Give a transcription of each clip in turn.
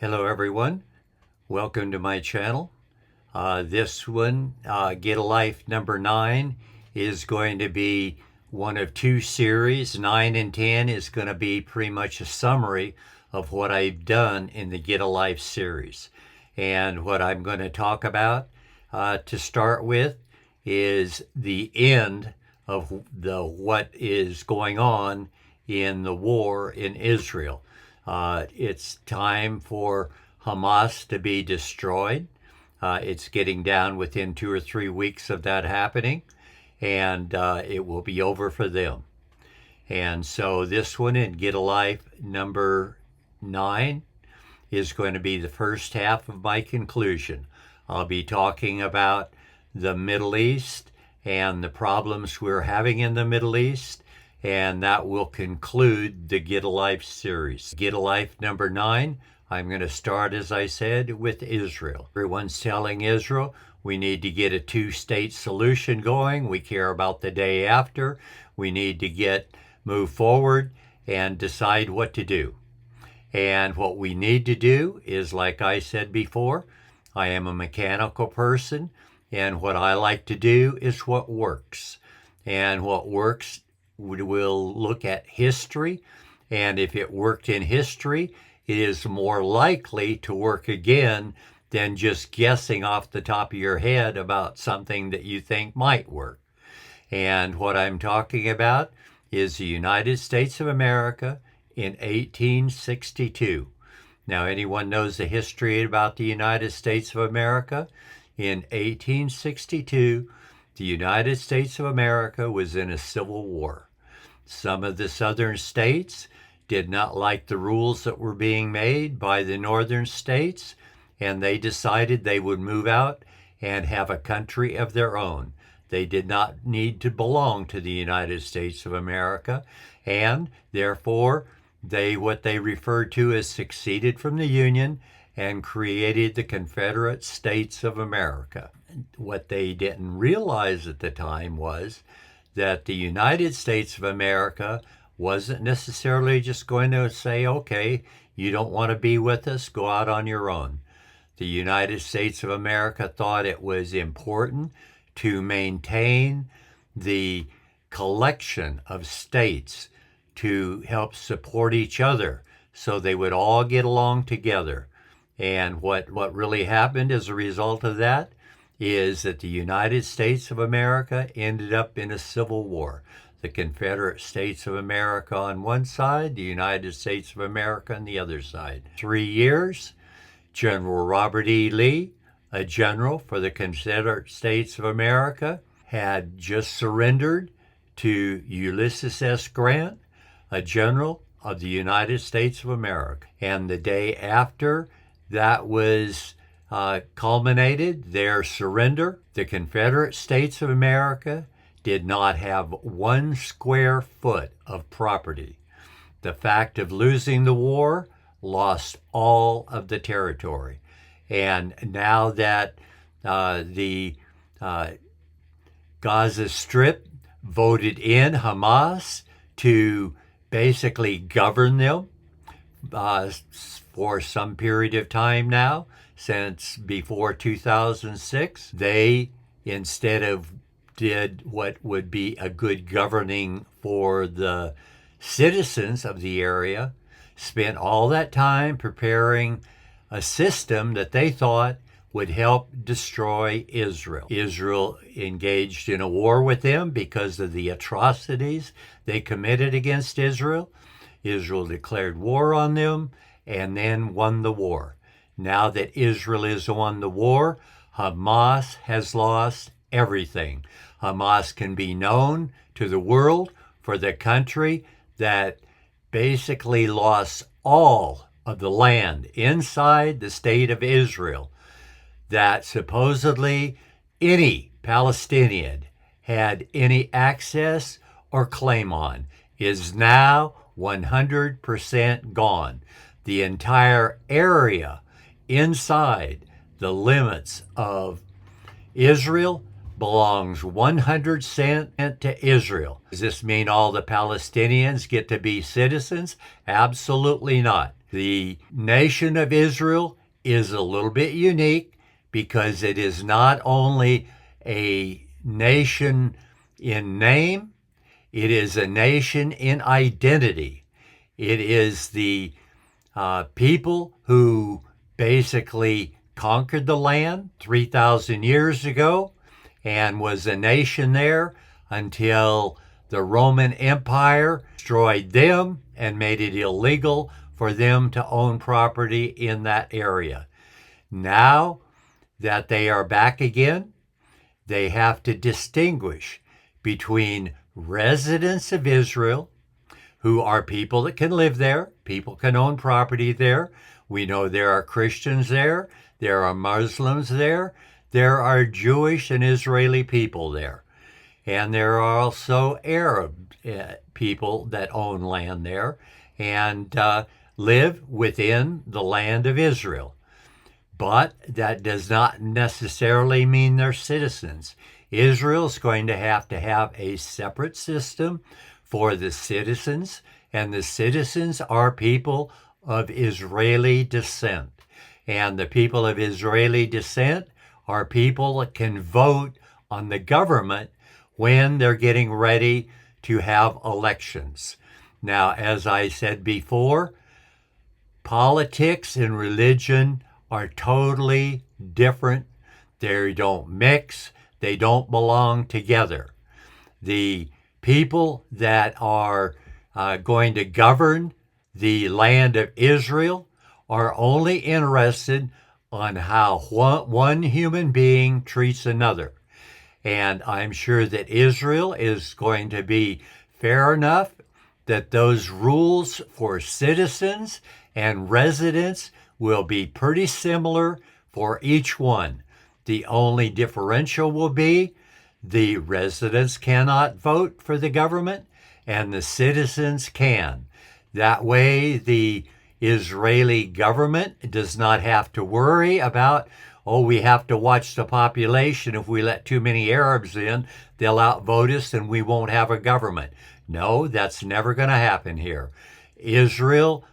Hello everyone, welcome to my channel. This one, Get a Life number 9, is going to be one of two series. 9 and 10 is going to be pretty much a summary of what I've done in the Get a Life series. And what I'm going to talk about to start with is the end of what is going on in the war in Israel. It's time for Hamas to be destroyed. It's getting down within 2 or 3 weeks of that happening, and it will be over for them. And so this one in Get a Life number 9 is going to be the first half of my conclusion. I'll be talking about the Middle East and the problems we're having in the Middle East, and that will conclude the Get a Life series. Get a Life number 9, I'm going to start, as I said, with Israel. Everyone's telling Israel we need to get a two-state solution going. We care about the day after. We need to move forward and decide what to do. And what we need to do is, like I said before, I am a mechanical person, and what I like to do is what works. And what works, we'll look at history, and if it worked in history, it is more likely to work again than just guessing off the top of your head about something that you think might work. And what I'm talking about is the United States of America in 1862. Now, anyone knows the history about the United States of America? In 1862, the United States of America was in a civil war. Some of the southern states did not like the rules that were being made by the northern states, and they decided they would move out and have a country of their own. They did not need to belong to the United States of America, and therefore what they referred to as seceded from the Union and created the Confederate States of America. What they didn't realize at the time was that the United States of America wasn't necessarily just going to say, okay, you don't want to be with us, go out on your own. The United States of America thought it was important to maintain the collection of states to help support each other so they would all get along together. And what really happened as a result of that is that the United States of America ended up in a civil war. The Confederate States of America on one side, the United States of America on the other side. 3 years, General Robert E. Lee, a general for the Confederate States of America, had just surrendered to Ulysses S. Grant, a general of the United States of America. And the day after that was culminated, their surrender, the Confederate States of America did not have 1 square foot of property. The fact of losing the war lost all of the territory. And now that the Gaza Strip voted in Hamas to basically govern them for some period of time now, since before 2006, they, instead of did what would be a good governing for the citizens of the area, spent all that time preparing a system that they thought would help destroy Israel. Israel engaged in a war with them because of the atrocities they committed against Israel. Israel declared war on them and then won the war. Now that Israel has won the war, Hamas has lost everything. Hamas can be known to the world for the country that basically lost all of the land inside the state of Israel that supposedly any Palestinian had any access or claim on is now 100% gone. The entire area inside the limits of Israel belongs 100% to Israel. Does this mean all the Palestinians get to be citizens? Absolutely not. The nation of Israel is a little bit unique because it is not only a nation in name, it is a nation in identity. It is the people who basically conquered the land 3,000 years ago and was a nation there until the Roman Empire destroyed them and made it illegal for them to own property in that area. Now that they are back again, they have to distinguish between residents of Israel, who are people that can live there, people can own property there. We know there are Christians there, there are Muslims there, there are Jewish and Israeli people there. And there are also Arab people that own land there and live within the land of Israel. But that does not necessarily mean they're citizens. Israel's going to have a separate system for the citizens, and the citizens are people of Israeli descent. And the people of Israeli descent are people that can vote on the government when they're getting ready to have elections. Now, as I said before, politics and religion are totally different. They don't mix. They don't belong together. The people that are going to govern the land of Israel are only interested on how one human being treats another. And I'm sure that Israel is going to be fair enough that those rules for citizens and residents will be pretty similar for each one. The only differential will be the residents cannot vote for the government and the citizens can. That way, the Israeli government does not have to worry about, oh, we have to watch the population. If we let too many Arabs in, they'll outvote us and we won't have a government. No, that's never going to happen here. Israel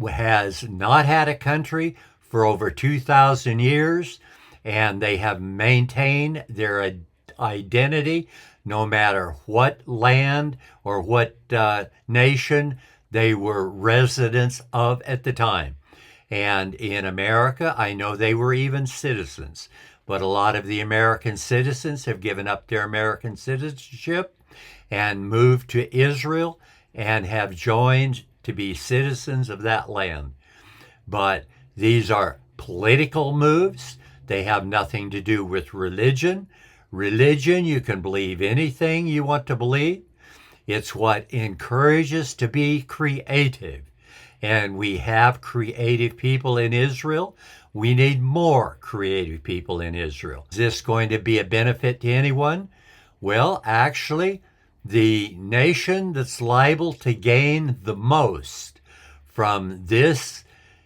has not had a country for over 2,000 years, and they have maintained their identity no matter what land or what nation they were residents of at the time. And in America, I know they were even citizens, but a lot of the American citizens have given up their American citizenship and moved to Israel and have joined to be citizens of that land. But these are political moves. They have nothing to do with religion. Religion, you can believe anything you want to believe. It's what encourages to be creative. And we have creative people in Israel. We need more creative people in Israel. Is this going to be a benefit to anyone? Well, actually, the nation that's liable to gain the most from this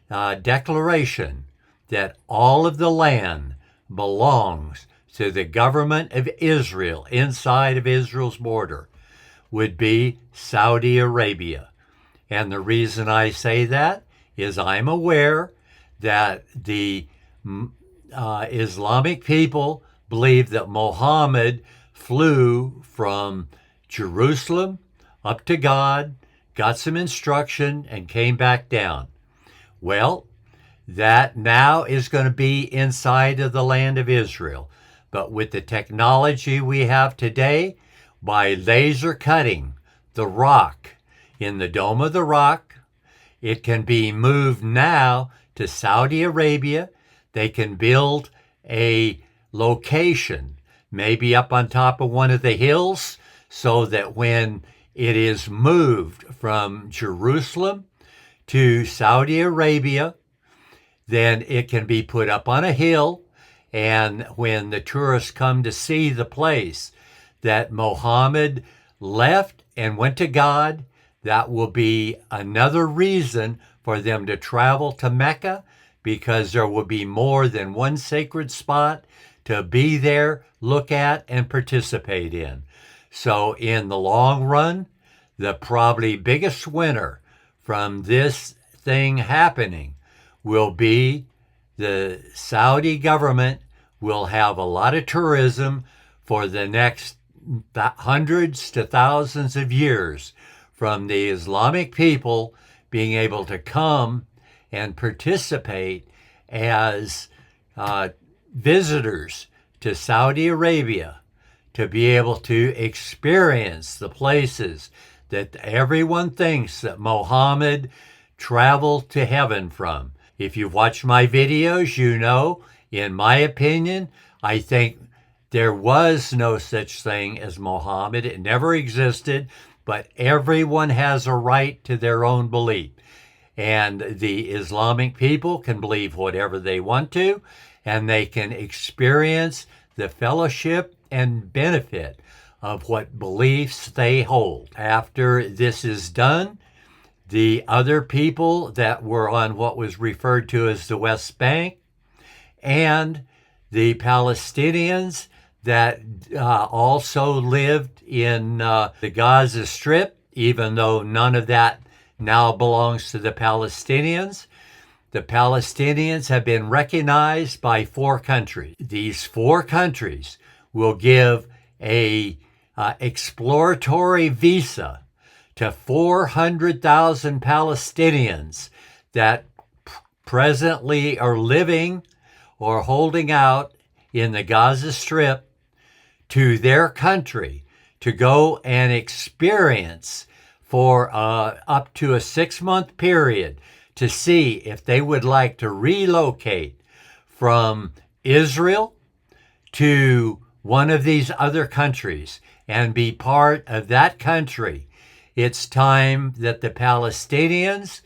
declaration that all of the land belongs to the government of Israel inside of Israel's border would be Saudi Arabia. And the reason I say that is I'm aware that the Islamic people believe that Muhammad flew from Jerusalem up to God, got some instruction, and came back down. Well, that now is going to be inside of the land of Israel. But with the technology we have today, by laser cutting the rock in the Dome of the Rock, it can be moved now to Saudi Arabia. They can build a location, maybe up on top of one of the hills, so that when it is moved from Jerusalem to Saudi Arabia, then it can be put up on a hill. And when the tourists come to see the place that Muhammad left and went to God, that will be another reason for them to travel to Mecca, because there will be more than one sacred spot to be there, look at, and participate in. So in the long run, the probably biggest winner from this thing happening will be the Saudi government will have a lot of tourism for the next hundreds to thousands of years from the Islamic people being able to come and participate as visitors to Saudi Arabia, to be able to experience the places that everyone thinks that Muhammad traveled to heaven from. If you've watched my videos, you know, in my opinion, I think there was no such thing as Muhammad. It never existed, but everyone has a right to their own belief. And the Islamic people can believe whatever they want to, and they can experience the fellowship and benefit of what beliefs they hold. After this is done, the other people that were on what was referred to as the West Bank and the Palestinians that also lived in the Gaza Strip, even though none of that now belongs to the Palestinians. The Palestinians have been recognized by 4 countries. These 4 countries will give a exploratory visa to 400,000 Palestinians that presently are living or holding out in the Gaza Strip to their country to go and experience for up to a 6-month period to see if they would like to relocate from Israel to one of these other countries and be part of that country. It's time that the Palestinians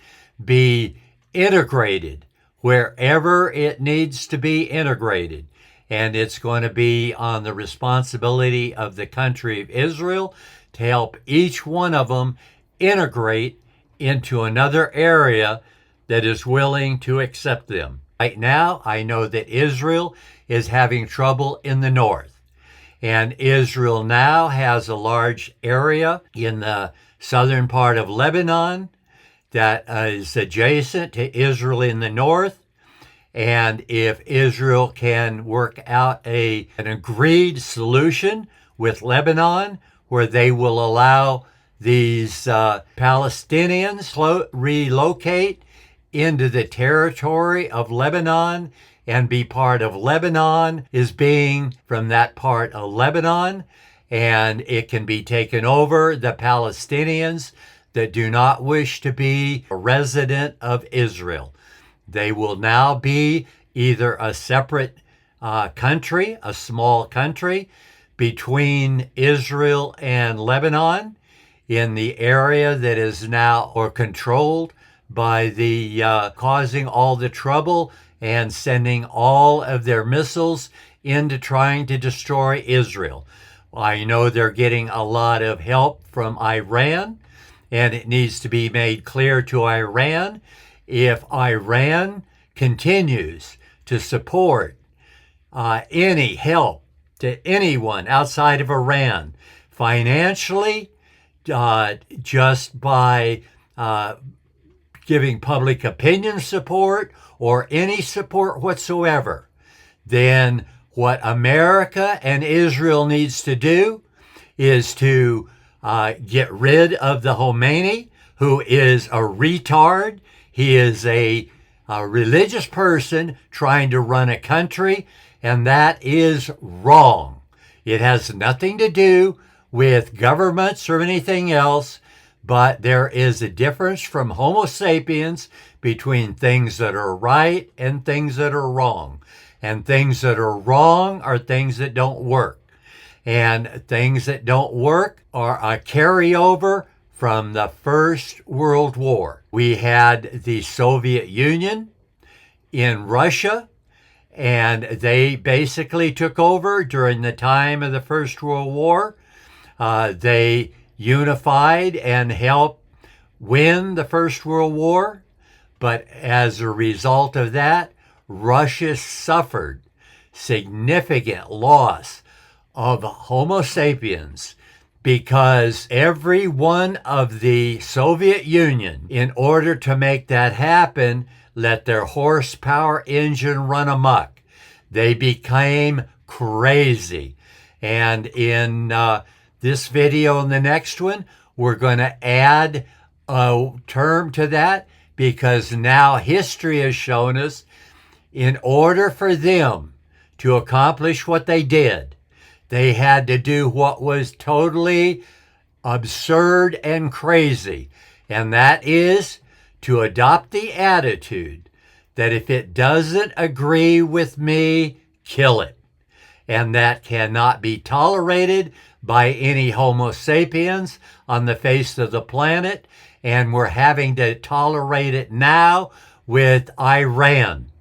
be integrated wherever it needs to be integrated. And it's going to be on the responsibility of the country of Israel to help each one of them integrate into another area that is willing to accept them. Right now, I know that Israel is having trouble in the north. And Israel now has a large area in the southern part of Lebanon that is adjacent to Israel in the north. And if Israel can work out an agreed solution with Lebanon, where they will allow these Palestinians relocate into the territory of Lebanon and be part of Lebanon, is being from that part of Lebanon, and it can be taken over. The Palestinians that do not wish to be a resident of Israel, they will now be either a separate country, a small country between Israel and Lebanon in the area that is now or controlled by the causing all the trouble and sending all of their missiles into trying to destroy Israel. I know they're getting a lot of help from Iran, and it needs to be made clear to Iran, if Iran continues to support any help to anyone outside of Iran financially, just by giving public opinion support or any support whatsoever, then what America and Israel needs to do is to get rid of the Khomeini, who is a retard. He is a religious person trying to run a country, and that is wrong. It has nothing to do with governments or anything else, but there is a difference from Homo sapiens between things that are right and things that are wrong. And things that are wrong are things that don't work. And things that don't work are a carryover from the First World War. We had the Soviet Union in Russia, and they basically took over during the time of the First World War. They unified and helped win the First World War, but as a result of that, Russia suffered significant loss of Homo sapiens because every one of the Soviet Union, in order to make that happen, let their horsepower engine run amok. They became crazy. And in this video and the next one, we're going to add a term to that, because now history has shown us in order for them to accomplish what they did, they had to do what was totally absurd and crazy. And that is to adopt the attitude that if it doesn't agree with me, kill it. And that cannot be tolerated by any Homo sapiens on the face of the planet. And we're having to tolerate it now with Iran.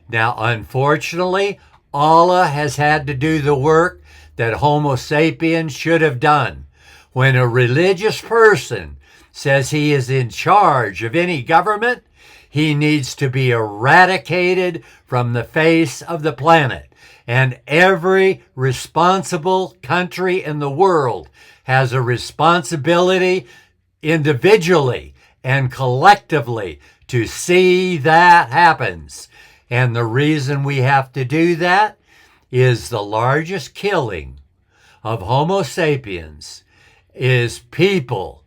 Now, unfortunately, Allah has had to do the work that Homo sapiens should have done. When a religious person says he is in charge of any government, he needs to be eradicated from the face of the planet. And every responsible country in the world has a responsibility individually and collectively to see that happens. And the reason we have to do that is the largest killing of Homo sapiens is people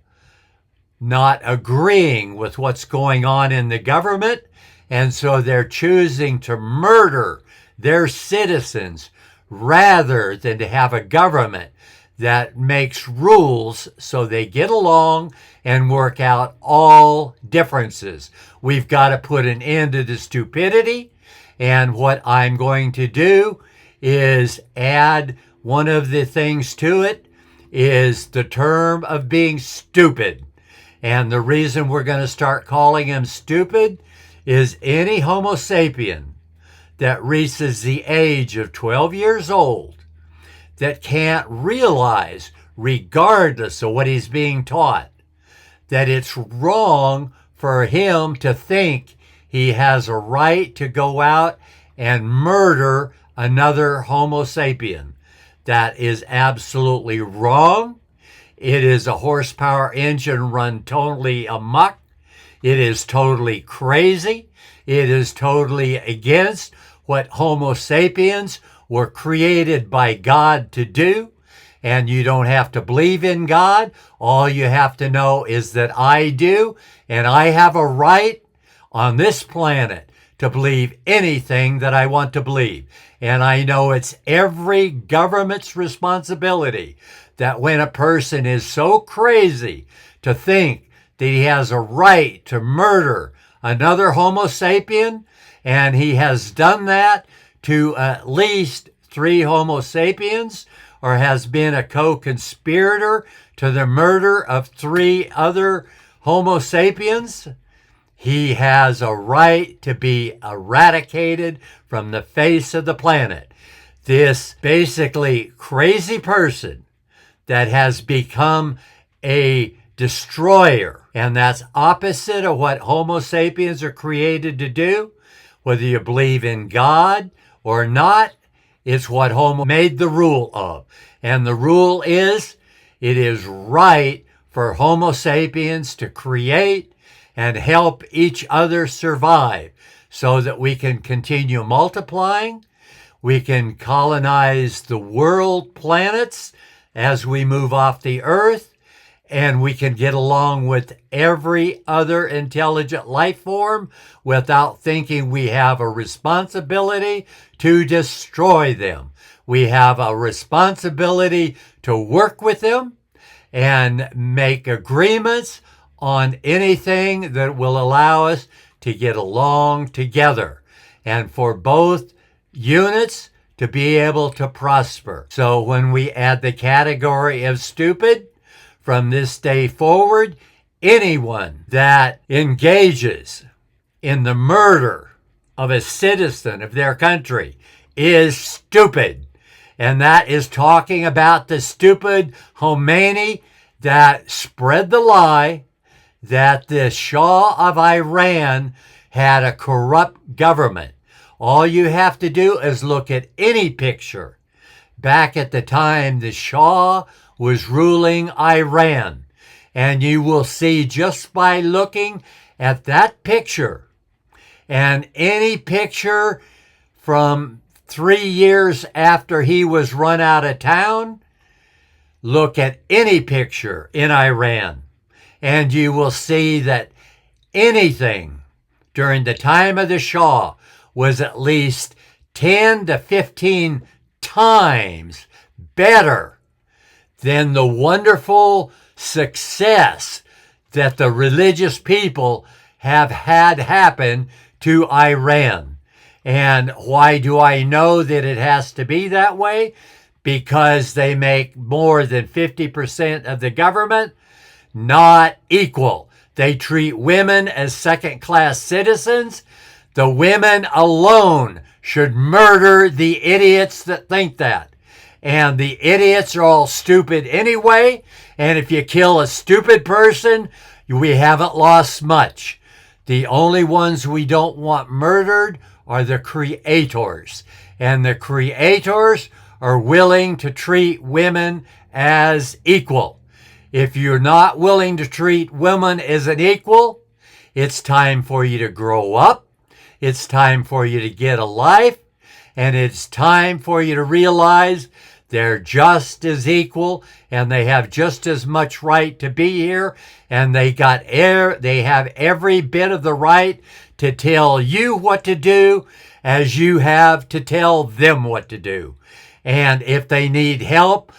not agreeing with what's going on in the government, and so they're choosing to murder their citizens rather than to have a government that makes rules so they get along and work out all differences. We've got to put an end to the stupidity, and what I'm going to do is add one of the things to it is the term of being stupid. And the reason we're going to start calling him stupid is any Homo sapien that reaches the age of 12 years old that can't realize, regardless of what he's being taught, that it's wrong for him to think he has a right to go out and murder another Homo sapien. That is absolutely wrong. It is a horsepower engine run totally amok. It is totally crazy. It is totally against what Homo sapiens were created by God to do. And you don't have to believe in God. All you have to know is that I do, and I have a right on this planet to believe anything that I want to believe. And I know it's every government's responsibility that when a person is so crazy to think that he has a right to murder another Homo sapien, and he has done that to at least 3 Homo sapiens, or has been a co-conspirator to the murder of 3 other Homo sapiens, he has a right to be eradicated from the face of the planet. This basically crazy person that has become a destroyer, and that's opposite of what Homo sapiens are created to do. Whether you believe in God or not, it's what Homo made the rule of. And the rule is, it is right for Homo sapiens to create and help each other survive so that we can continue multiplying. We can colonize the world planets as we move off the earth, and we can get along with every other intelligent life form without thinking we have a responsibility to destroy them. We have a responsibility to work with them and make agreements on anything that will allow us to get along together and for both units to be able to prosper. So when we add the category of stupid, from this day forward, anyone that engages in the murder of a citizen of their country is stupid. And that is talking about the stupid Khomeini that spread the lie that the Shah of Iran had a corrupt government. All you have to do is look at any picture. Back at the time the Shah was ruling Iran. And you will see just by looking at that picture and any picture from 3 years after he was run out of town, look at any picture in Iran, and you will see that anything during the time of the Shah was at least 10 to 15 times better than the wonderful success that the religious people have had happen to Iran. And why do I know that it has to be that way? Because they make more than 50% of the government not equal. They treat women as second-class citizens. The women alone should murder the idiots that think that. And the idiots are all stupid anyway. And if you kill a stupid person, we haven't lost much. The only ones we don't want murdered are the creators. And the creators are willing to treat women as equal. If you're not willing to treat women as an equal, it's time for you to grow up. It's time for you to get a life. And it's time for you to realize they're just as equal and they have just as much right to be here. And they have every bit of the right to tell you what to do as you have to tell them what to do. And if they need help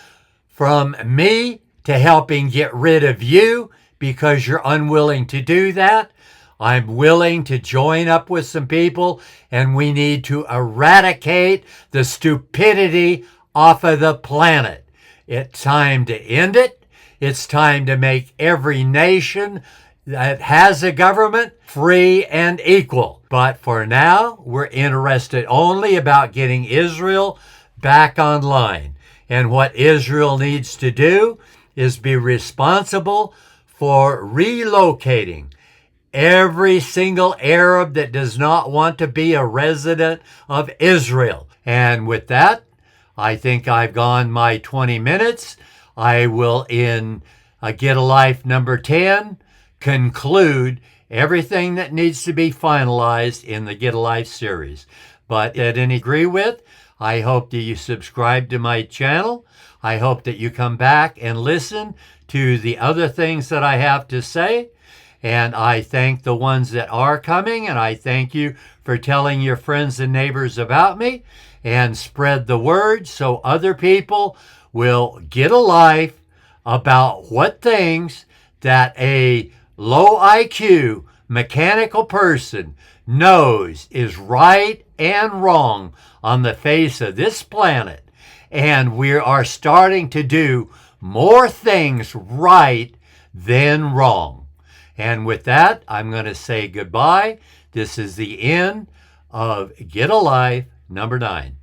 from me to helping get rid of you because you're unwilling to do that, I'm willing to join up with some people, and we need to eradicate the stupidity off of the planet. It's time to end it. It's time to make every nation that has a government free and equal. But for now, we're interested only about getting Israel back online. And what Israel needs to do is be responsible for relocating every single Arab that does not want to be a resident of Israel. And with that, I think I've gone my 20 minutes. I will, in Get a Life number 10, conclude everything that needs to be finalized in the Get a Life series. But I didn't agree with, I hope that you subscribe to my channel. I hope that you come back and listen to the other things that I have to say. And I thank the ones that are coming, and I thank you for telling your friends and neighbors about me, and spread the word so other people will get a life about what things that a low IQ mechanical person knows is right and wrong on the face of this planet. And we are starting to do more things right than wrong. And with that, I'm going to say goodbye. This is the end of Get a Life number 9.